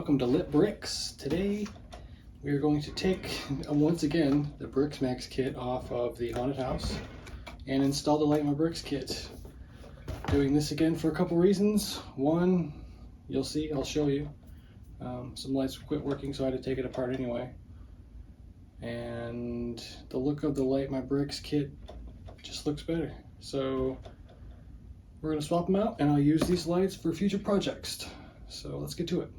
welcome to Lit Bricks. Today we are going to take once again the Briksmax kit off of the haunted house and install the Light My Bricks kit. Doing this again for a couple reasons. One, you'll see, I'll show you. Some lights quit working, so I had to take it apart anyway. And the look of the Light My Bricks kit just looks better. So we're going to swap them out, and I'll use these lights for future projects. So let's get to it.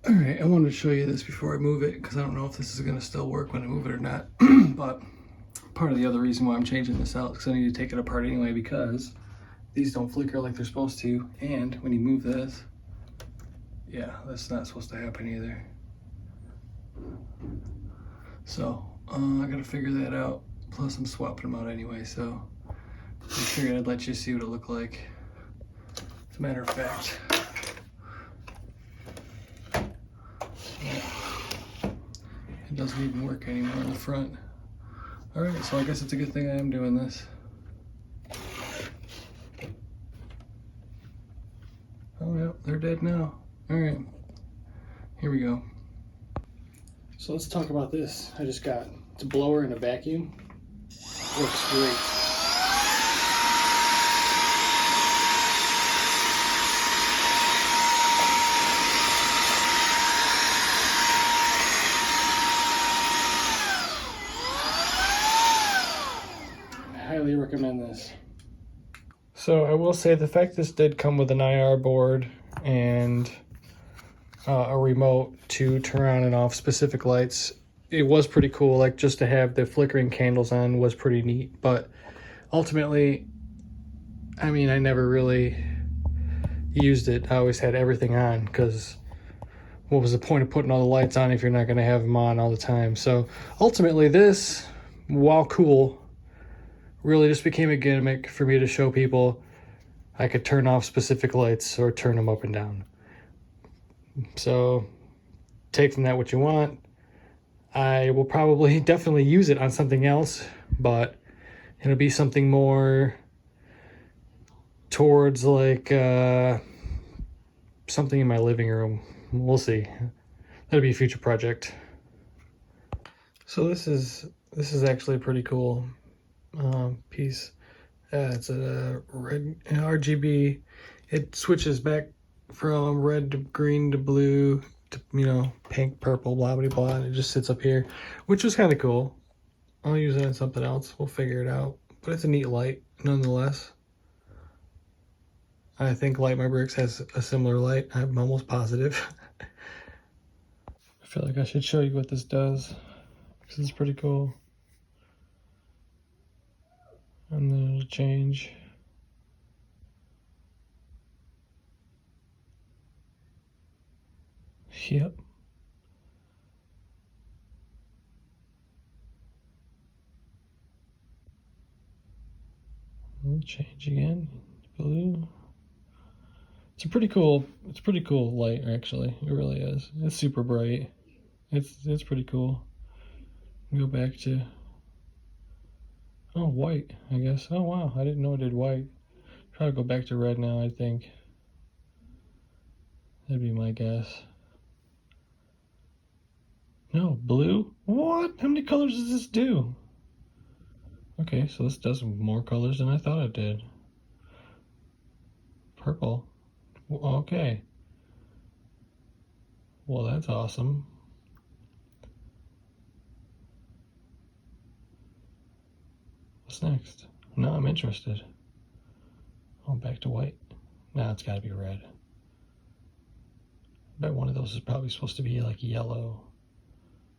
Alright, I wanted to show you this before I move it, because I don't know if this is going to still work when I move it or not. But part of the other reason why I'm changing this out is because I need to take it apart anyway, because these don't flicker like they're supposed to. And when you move this, yeah, that's not supposed to happen either. So I gotta figure that out. Plus I'm swapping them out anyway, so I figured I'd let you see what it looked like. As a matter of fact, it doesn't even work anymore in the front. Alright, so I guess it's a good thing I am doing this. Oh yeah, they're dead now. Alright, here we go. So let's talk about this. I just got a blower and a vacuum. Works great. I highly recommend this. So I will say the fact this did come with an IR board and a remote to turn on and off specific lights, it was pretty cool. Like, just to have the flickering candles on was pretty neat. But ultimately, I mean, I never really used it. I always had everything on, because what was the point of putting all the lights on if you're not going to have them on all the time? So ultimately this, while cool, really just became a gimmick for me to show people I could turn off specific lights or turn them up and down. So take from that what you want. I will probably definitely use it on something else, but it'll be something more towards like something in my living room. We'll see. That'll be a future project. So this is actually a pretty cool piece. It's a red RGB. It switches back from red to green to blue to, you know, pink, purple, blah blah blah, and it just sits up here, which was kind of cool. I'll use it on something else. We'll figure it out. But it's a neat light nonetheless. I think Light My Bricks has a similar light. I'm almost positive. I feel like I should show you what this does, because it's pretty cool. And then it'll change. Yep. It'll change again. Blue. It's a pretty cool light, actually. It really is. It's super bright. It's pretty cool. Go back to, oh, white, I guess. Oh wow, I didn't know it did white. Try to go back to red now, I think. That'd be my guess. No, blue? What? How many colors does this do? Okay, so this does more colors than I thought it did. Purple. Okay. Well, that's awesome. What's next? Now I'm interested. Oh, back to white. Now it's gotta be red. I bet one of those is probably supposed to be like yellow.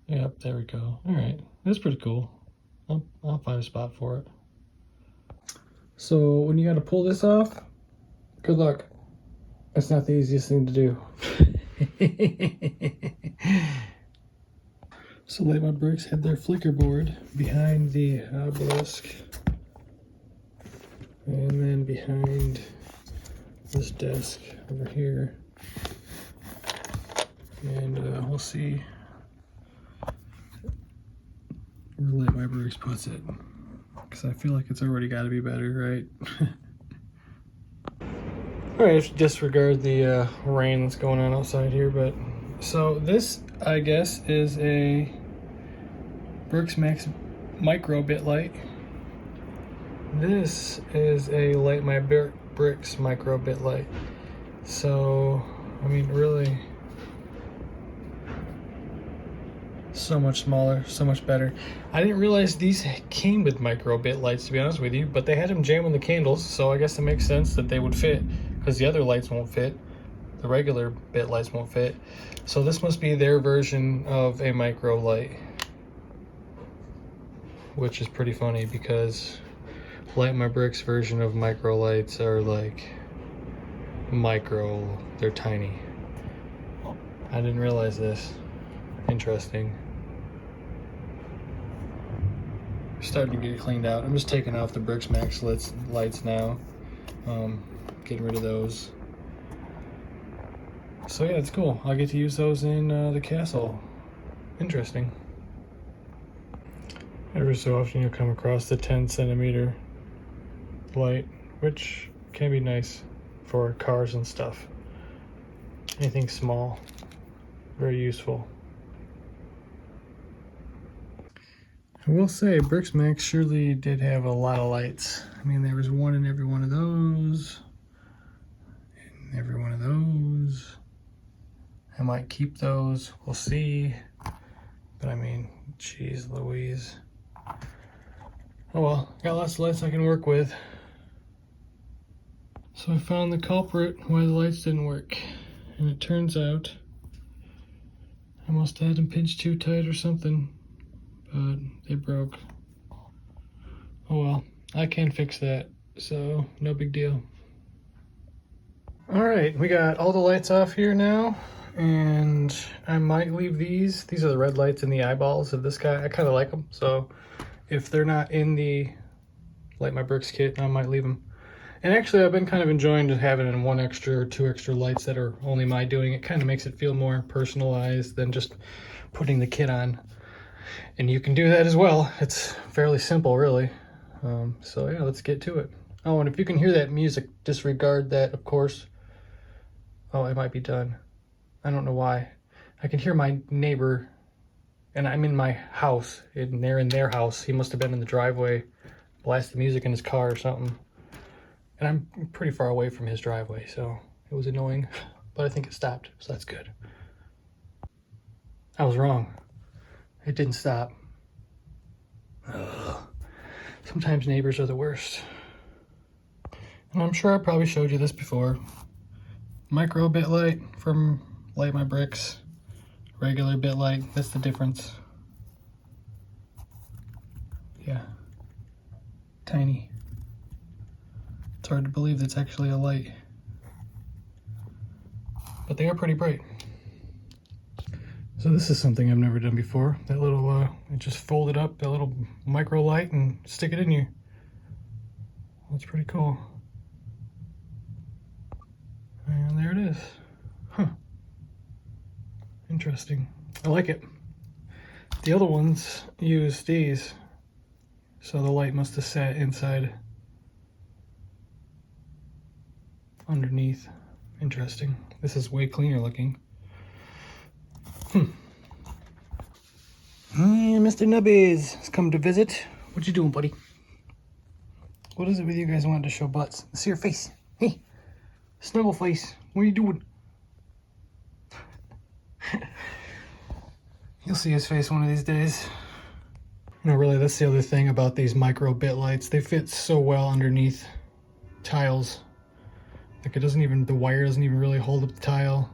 Yep, there we go. Alright, that's pretty cool. I'll find a spot for it. So when you gotta pull this off, good luck. It's not the easiest thing to do. So Light My Bricks had their flicker board behind the obelisk, and then behind this desk over here. And we'll see where Light My Bricks puts it, because I feel like it's already got to be better, right? Alright, disregard the rain that's going on outside here, but So this, I guess, is a Briksmax micro bit light. This is a Light My Bricks micro bit light. So, I mean, really, so much smaller, so much better. I didn't realize these came with micro bit lights, to be honest with you, but they had them jamming the candles, so I guess it makes sense that they would fit, because the other lights won't fit. The regular bit lights won't fit. So this must be their version of a micro light, which is pretty funny because Light My Bricks version of micro lights are like micro, they're tiny. I didn't realize this. Interesting. Starting to get it cleaned out. I'm just taking off the Briksmax lights now. Getting rid of those. So yeah, it's cool. I'll get to use those in the castle. Interesting. Every so often you'll come across the 10cm light, which can be nice for cars and stuff. Anything small, very useful. I will say Briksmax surely did have a lot of lights. I mean, there was one in every one of those, and every one of those. I might keep those, we'll see. But I mean, geez Louise. Oh well, got lots of lights I can work with. So I found the culprit why the lights didn't work. And it turns out I must have had them pinched too tight or something, but they broke. Oh well, I can fix that, so no big deal. All right, we got all the lights off here now. And I might leave these. These are the red lights in the eyeballs of this guy. I kind of like them. So if they're not in the Light My Bricks kit, I might leave them. And actually, I've been kind of enjoying just having one extra or two extra lights that are only my doing. It kind of makes it feel more personalized than just putting the kit on. And you can do that as well. It's fairly simple, really. So yeah, let's get to it. Oh, and if you can hear that music, disregard that, of course. Oh, it might be done. I don't know why. I can hear my neighbor, and I'm in my house, and they're in their house. He must have been in the driveway, blasting music in his car or something. And I'm pretty far away from his driveway, so it was annoying, but I think it stopped, so that's good. I was wrong. It didn't stop. Ugh. Sometimes neighbors are the worst. And I'm sure I probably showed you this before. Micro bit light from Light My Bricks, regular bit light, that's the difference. Yeah, tiny. It's hard to believe that's actually a light, but they are pretty bright. So this is something I've never done before. That little, just fold it up, that little micro light and stick it in you. That's pretty cool. And there it is. Huh. Interesting. I like it. The other ones use these, so the light must have sat inside underneath. Interesting. This is way cleaner looking. Mr. Nubbies has come to visit. What you doing, buddy? What is it with you guys wanting to show butts? Let's see your face. Hey, snuggle face. What are you doing? You'll see his face one of these days. You know, really, that's the other thing about these micro bit lights. They fit so well underneath tiles. Like, it doesn't even, the wire doesn't even really hold up the tile.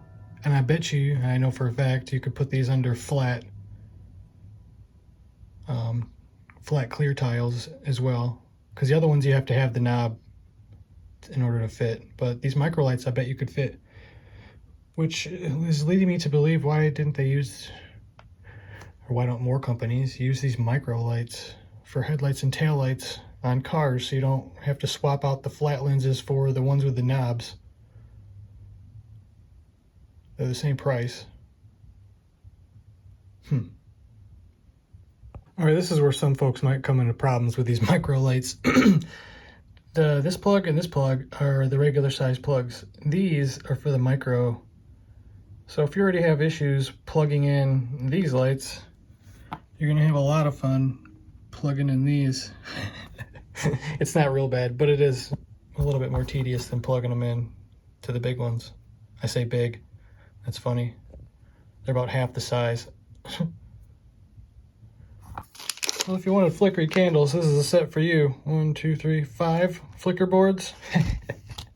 And I bet you, I know for a fact, you could put these under flat clear tiles as well. Because the other ones you have to have the knob in order to fit. But these micro lights, I bet you could fit. Which is leading me to believe, why didn't they use, or why don't more companies use these micro lights for headlights and taillights on cars, so you don't have to swap out the flat lenses for the ones with the knobs. They're the same price. Alright, this is where some folks might come into problems with these micro lights. This plug and this plug are the regular size plugs. These are for the micro So if you already have issues plugging in these lights, you're gonna have a lot of fun plugging in these. It's not real bad, but it is a little bit more tedious than plugging them in to the big ones. I say big, that's funny. They're about half the size. Well, if you wanted flickery candles, this is a set for you. 1, 2, 3, 5 flicker boards.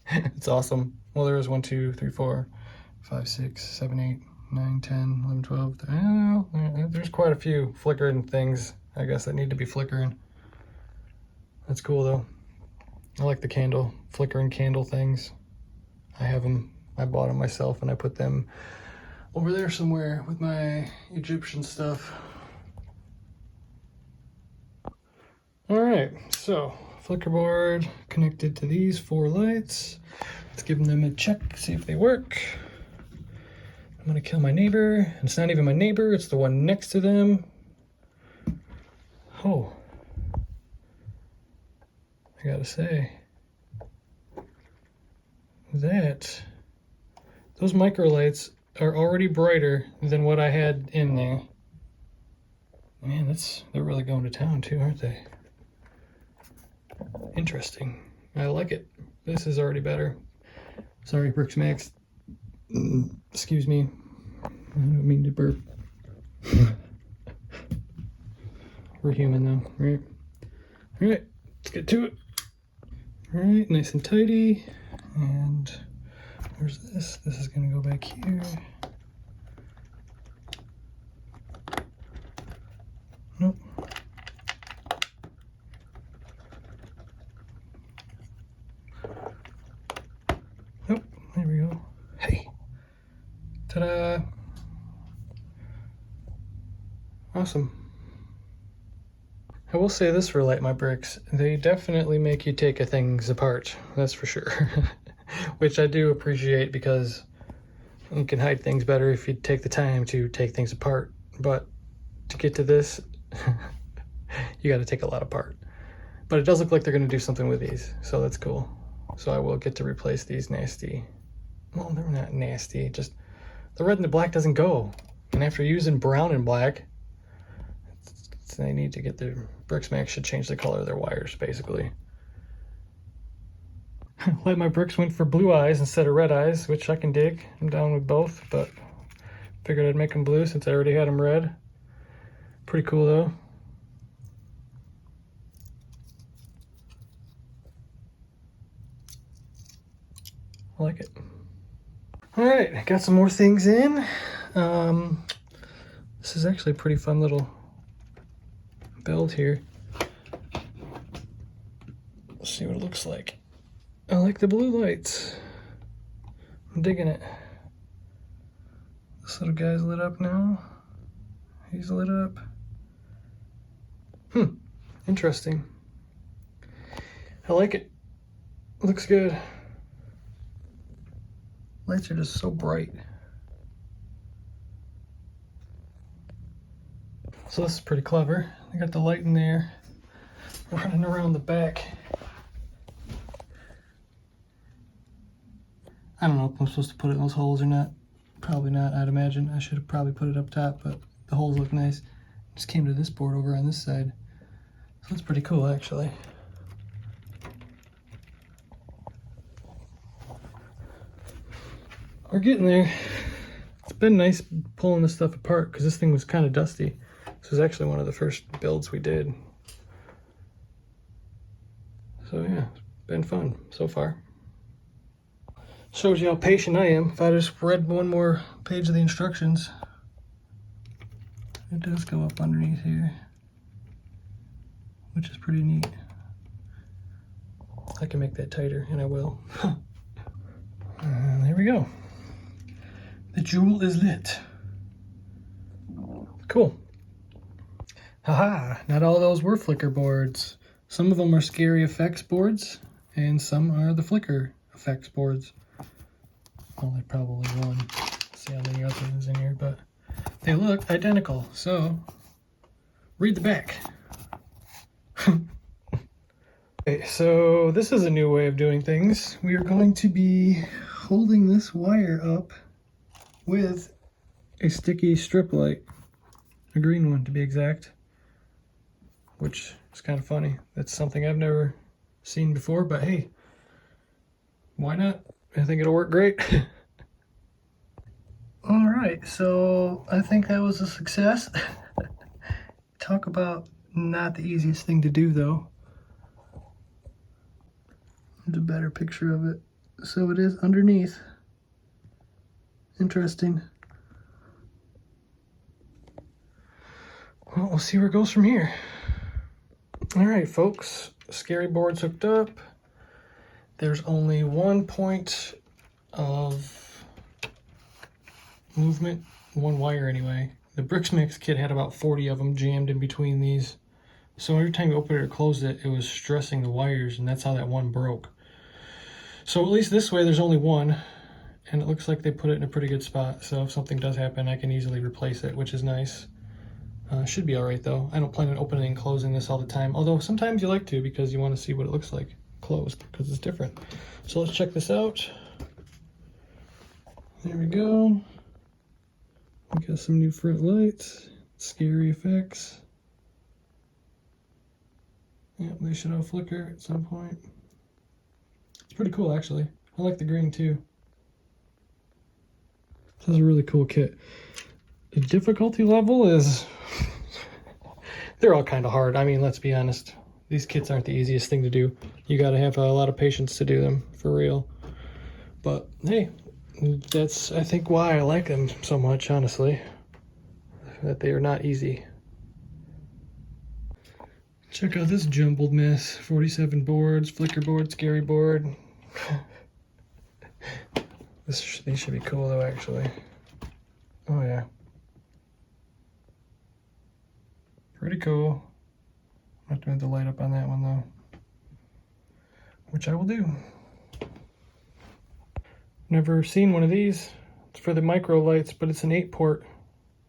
It's awesome. Well, there is 1, 2, 3, 4, 5, 6, 7, 8, 9, 10, 11, 12. I don't know. There's quite a few flickering things, I guess, that need to be flickering. That's cool, though. I like the flickering candle things. I have them. I bought them myself, and I put them over there somewhere with my Egyptian stuff. All right, so flicker board connected to these 4 lights. Let's give them a check, see if they work. I'm gonna kill my neighbor. And it's not even my neighbor, it's the one next to them. Oh, I gotta say that those micro lights are already brighter than what I had in there. Man, they're really going to town too, aren't they? Interesting. I like it. This is already better. Sorry, Briksmax. Excuse me. I don't mean to burp. We're human though, right? All right, let's get to it. All right, nice and tidy. And where's this? This is gonna go back here. Nope. Nope, there we go. Hey, ta-da. Awesome. I will say this for Light My Bricks, they definitely make you take things apart, that's for sure. Which I do appreciate because you can hide things better if you take the time to take things apart. But to get to this, you got to take a lot apart. But it does look like they're going to do something with these, so that's cool. So I will get to replace these nasty. Well, they're not nasty, just the red and the black doesn't go. And after using brown and black, they need to get their Briksmax should change the color of their wires, basically. Light My Bricks went for blue eyes instead of red eyes, which I can dig. I'm down with both, but figured I'd make them blue since I already had them red. Pretty cool though. I like it. All right, I got some more things in. This is actually a pretty fun little build here. Let's see what it looks like. I like the blue lights. I'm digging it. This little guy's lit up now. He's lit up. Interesting. I like it. Looks good. Lights are just so bright. So this is pretty clever. I got the light in there, running around the back. I don't know if I'm supposed to put it in those holes or not. Probably not, I'd imagine. I should have probably put it up top, but the holes look nice. Just came to this board over on this side. So that's pretty cool, actually. We're getting there. It's been nice pulling this stuff apart because this thing was kind of dusty. This was actually one of the first builds we did. So yeah, it's been fun so far. Shows you how patient I am. If I just read one more page of the instructions, it does go up underneath here, which is pretty neat. I can make that tighter, and I will. There we go. The jewel is lit. Cool. Haha, not all of those were flicker boards. Some of them are scary effects boards, and some are the flicker effects boards. Only probably one. See how many others in here, but they look identical. So, read the back. Okay, so this is a new way of doing things. We are going to be holding this wire up with a sticky strip light, a green one to be exact, which is kind of funny. That's something I've never seen before, but hey, why not? I think it'll work great. All right, so I think that was a success. Talk about not the easiest thing to do though. There's a better picture of it. So it is underneath. Interesting. Well, we'll see where it goes from here. All right, folks, scary board's hooked up. There's only 1 point of movement, 1 wire anyway. The Briksmax kit had about 40 of them jammed in between these. So every time you open it or close it, it was stressing the wires, and that's how that one broke. So at least this way there's only one, and it looks like they put it in a pretty good spot. So if something does happen, I can easily replace it, which is nice. Should be all right though. I don't plan on opening and closing this all the time, although sometimes you like to because you want to see what it looks like closed because it's different. So let's check this out. There we go. We got some new front lights, scary effects. Yep, they should all flicker at some point. It's pretty cool actually. I like the green too. This is a really cool kit. The difficulty level is, they're all kind of hard. I mean, let's be honest. These kits aren't the easiest thing to do. You got to have a lot of patience to do them, for real. But hey, that's, I think, why I like them so much, honestly. That they are not easy. Check out this jumbled mess. 47 boards, flicker board, scary board. These should be cool though, actually. Oh yeah. Pretty cool. I have to have the light up on that one though, which I will do. Never seen one of these. It's for the micro lights, but it's an 8-port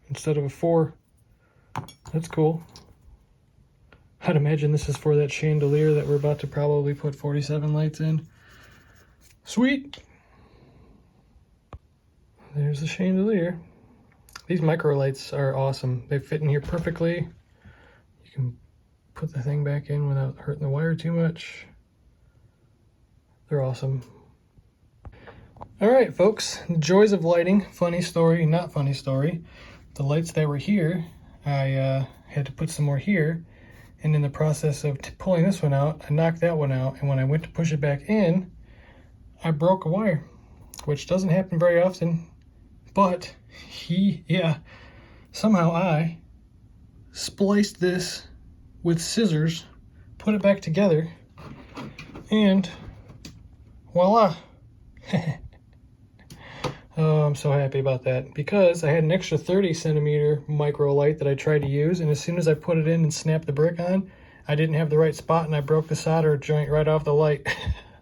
instead of a 4. That's cool. I'd imagine this is for that chandelier that we're about to probably put 47 lights in. Sweet. There's the chandelier. These micro lights are awesome. They fit in here perfectly. You can put the thing back in without hurting the wire too much. They're awesome. All right, folks, the joys of lighting. Funny story, not funny story. The lights that were here, I had to put some more here. And in the process of pulling this one out, I knocked that one out. And when I went to push it back in, I broke a wire, which doesn't happen very often. But somehow I spliced this with scissors, put it back together, and voila. Oh, I'm so happy about that because I had an extra 30 centimeter micro light that I tried to use, and as soon as I put it in and snapped the brick on, I didn't have the right spot and I broke the solder joint right off the light.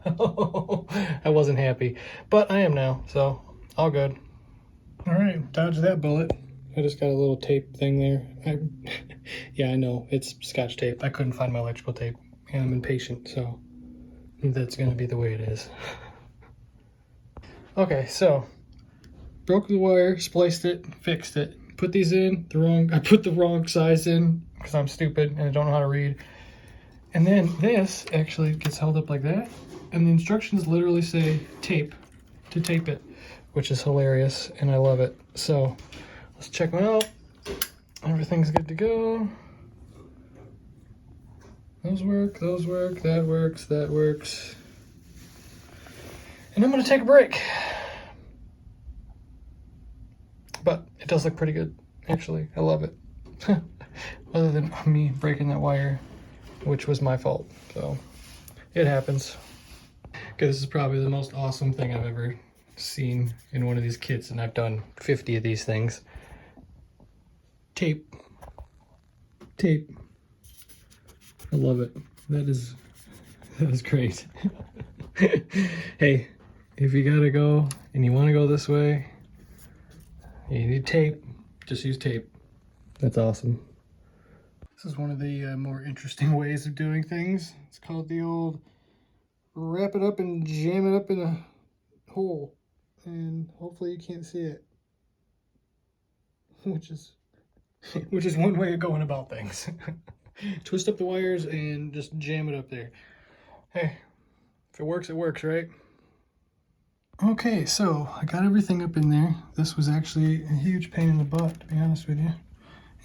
I wasn't happy, but I am now, so all good. All right, dodge that bullet. I just got a little tape thing there. Yeah, I know, it's Scotch tape. I couldn't find my electrical tape, and I'm impatient, so that's gonna be the way it is. Okay, so broke the wire, spliced it, fixed it. Put these in I put the wrong size in because I'm stupid and I don't know how to read. And then this actually gets held up like that, and the instructions literally say tape, to tape it, which is hilarious and I love it. So let's check them out. Everything's good to go. Those work, that works, that works. And I'm gonna take a break. But it does look pretty good, actually. I love it. Other than me breaking that wire, which was my fault. So it happens. Okay, this is probably the most awesome thing I've ever seen in one of these kits, and I've done 50 of these things. Tape. Tape. I love it. That is great. Hey, if you gotta go and you wanna go this way, you need tape, just use tape. That's awesome. This is one of the more interesting ways of doing things. It's called the old wrap it up and jam it up in a hole. And hopefully you can't see it. which is one way of going about things. Twist up the wires and just jam it up there. Hey, if it works, right? Okay, so I got everything up in there. This was actually a huge pain in the butt, to be honest with you.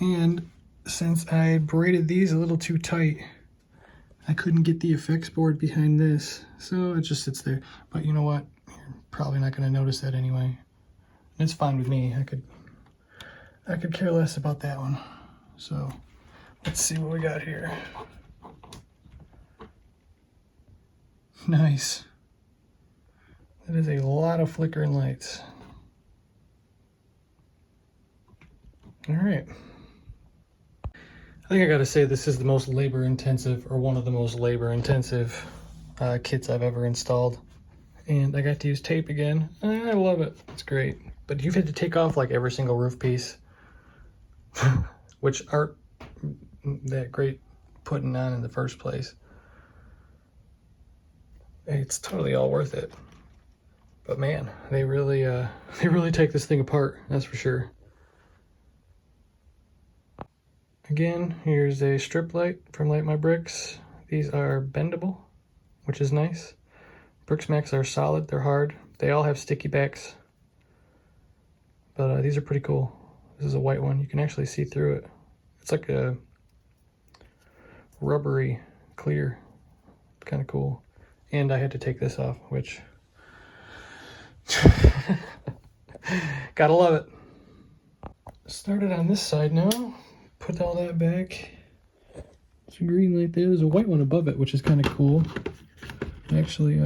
And since I braided these a little too tight, I couldn't get the effects board behind this, so it just sits there. But you know what? You're probably not going to notice that anyway. And it's fine with me. I could care less about that one. So let's see what we got here. Nice. That is a lot of flickering lights. All right. I think I gotta say this is the most labor-intensive, or one of the most labor-intensive kits I've ever installed. And I got to use tape again. I love it. It's great. But you've had to take off like every single roof piece, which aren't that great putting on in the first place. It's totally all worth it. But man, they really take this thing apart, that's for sure. Again, here's a strip light from Light My Bricks. These are bendable, which is nice. Briksmax are solid, they're hard. They all have sticky backs. But these are pretty cool. This is a white one, you can actually see through it. It's like a rubbery clear, kind of cool. And I had to take this off, which gotta love it. Started on this side now. Put all that back. There's a green light there. There's a white one above it, which is kind of cool. It actually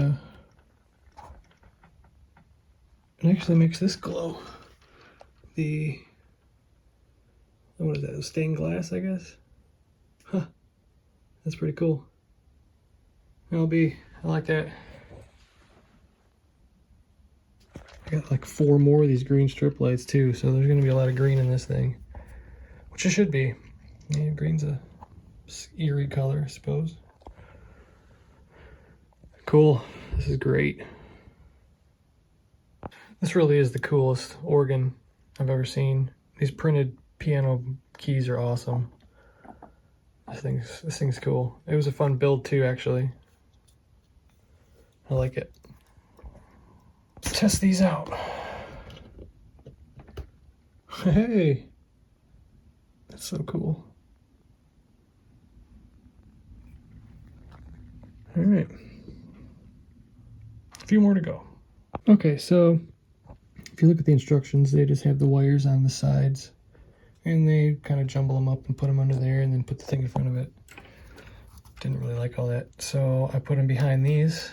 makes this glow. What is that? Stained glass, I guess. Huh. That's pretty cool. I like that. I got like 4 more of these green strip lights too, so there's gonna be a lot of green in this thing. Which it should be. Yeah, green's a eerie color, I suppose. Cool. This is great. This really is the coolest organ I've ever seen. These printed piano keys are awesome. This thing's cool. It was a fun build too, actually. I like it. Let's test these out. Hey! That's so cool. All right. A few more to go. Okay, so if you look at the instructions, they just have the wires on the sides, and they kind of jumble them up and put them under there and then put the thing in front of it. Didn't really like all that, so I put them behind these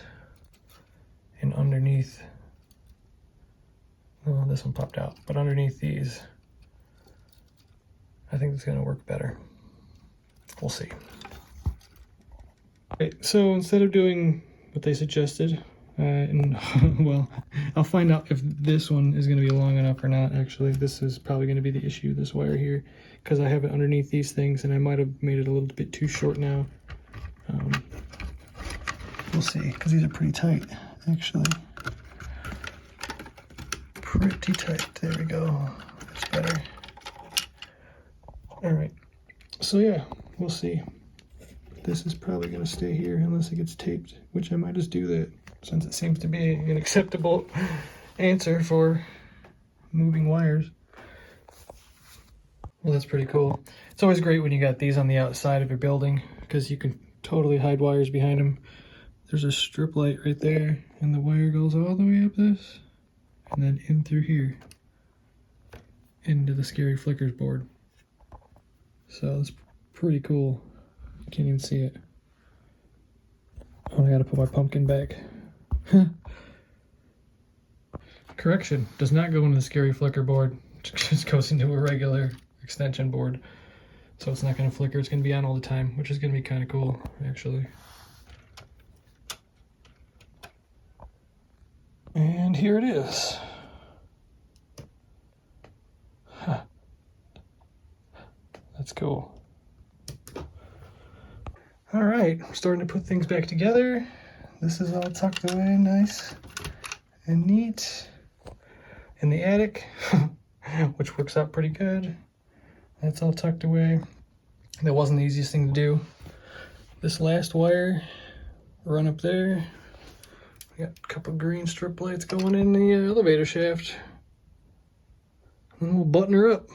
and underneath. Well, this one popped out, but underneath these, I think it's going to work better. We'll see. Okay, so instead of doing what they suggested, well, I'll find out if this one is going to be long enough or not, actually. This is probably going to be the issue, this wire here, because I have it underneath these things, and I might have made it a little bit too short now. We'll see, because these are pretty tight, actually. Pretty tight. There we go. That's better. Alright, so yeah, we'll see. This is probably going to stay here unless it gets taped, which I might just do that, since it seems to be an acceptable answer for moving wires. Well, that's pretty cool. It's always great when you got these on the outside of your building, because you can totally hide wires behind them. There's a strip light right there, and the wire goes all the way up this, and then in through here, into the Scary Flickers board. So it's pretty cool. You can't even see it. Oh, I gotta put my pumpkin back. Correction, does not go into the Scary Flicker board. It just goes into a regular extension board. So it's not gonna flicker, it's gonna be on all the time, which is gonna be kind of cool, actually. And here it is. Huh. That's cool. All right, I'm starting to put things back together. This is all tucked away nice and neat in the attic. which works out pretty good. That's all tucked away. That wasn't the easiest thing to do. This last wire, run up there. We got a couple green strip lights going in the elevator shaft. And we'll button her up.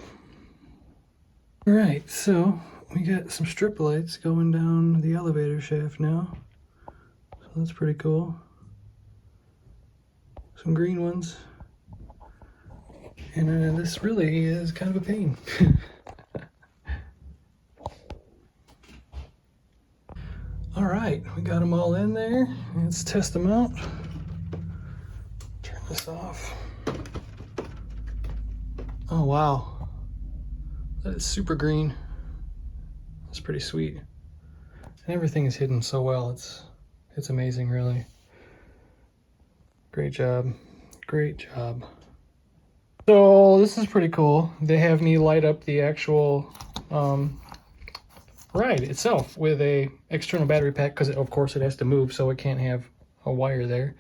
All right, so we got some strip lights going down the elevator shaft now. So that's pretty cool. Some green ones. And this really is kind of a pain. All right, we got them all in there. Let's test them out. Turn this off. Oh, wow. That is super green. That's pretty sweet. And everything is hidden so well. It's amazing, really. Great job. Great job. So this is pretty cool. They have me light up the actual ride itself with a external battery pack, because of course it has to move, so it can't have a wire there.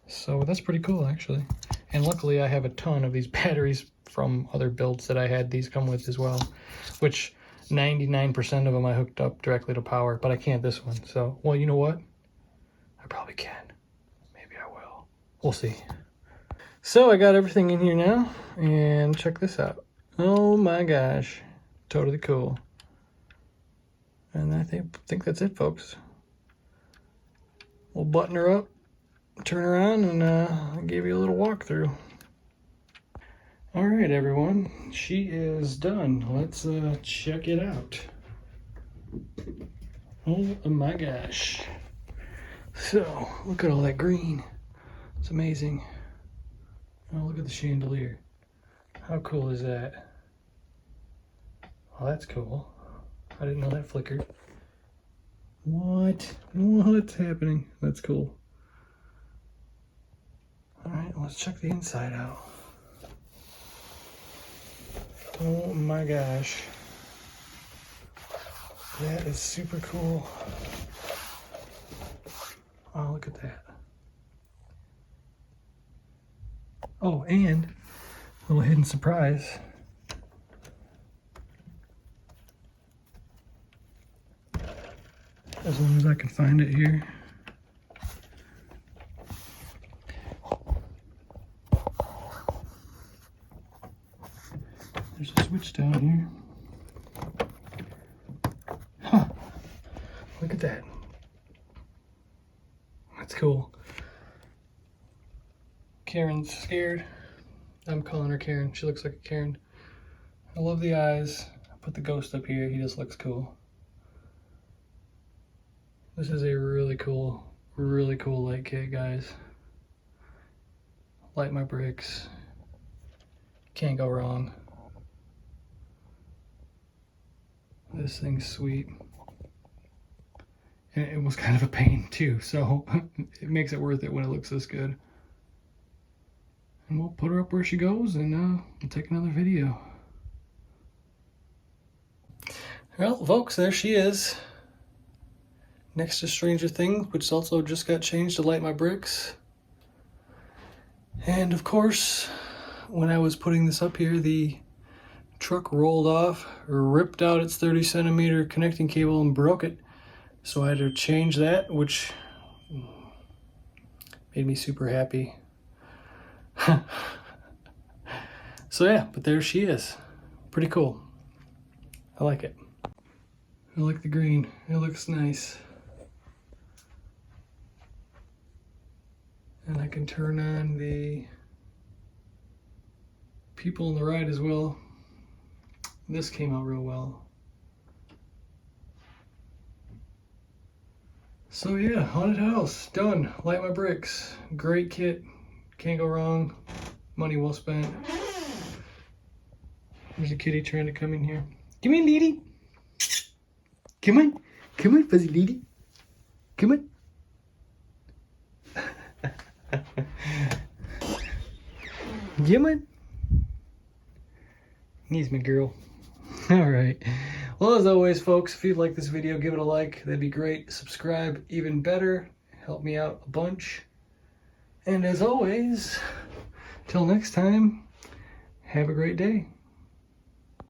So that's pretty cool, actually. And luckily I have a ton of these batteries from other builds that I had these come with as well, which 99% of them I hooked up directly to power, but I can't this one. So, well, you know what? I probably can. Maybe I will. We'll see. So I got everything in here now, and check this out. Oh my gosh, totally cool. And I think that's it, folks. We'll button her up, turn her on, and I'll give you a little walkthrough. All right, everyone, she is done. Let's check it out. Oh my gosh. So, look at all that green. It's amazing. Oh, look at the chandelier. How cool is that? Oh, that's cool. I didn't know that flickered. What? What's happening? That's cool. All right, let's check the inside out. Oh my gosh. That is super cool. Oh, look at that. Oh, and a little hidden surprise. As long as I can find it here. There's a switch down here. Huh. Look at that. That's cool. Karen's scared. I'm calling her Karen. She looks like a Karen. I love the eyes. I put the ghost up here. He just looks cool. This is a really cool light kit, guys. Light my bricks. Can't go wrong. This thing's sweet. And it was kind of a pain too, so it makes it worth it when it looks this good. And we'll put her up where she goes, and we'll take another video. Well, folks, there she is. Next to Stranger Things, which also just got changed to Light My Bricks. And of course, when I was putting this up here, the truck rolled off, ripped out its 30 centimeter connecting cable and broke it. So I had to change that, which made me super happy. So yeah, but there she is. Pretty cool. I like it. I like the green. It looks nice. And I can turn on the people on the ride as well. This came out real well. So yeah, haunted house, done. Light My Bricks, great kit, can't go wrong. Money well spent. There's a kitty trying to come in here. Come in, Leedy. Come on, fuzzy Leedy. Come on. Come on. He's my girl. All right. Well, as always, folks, if you'd like this video, give it a like. That'd be great. Subscribe, even better. Help me out a bunch. And as always, till next time, have a great day.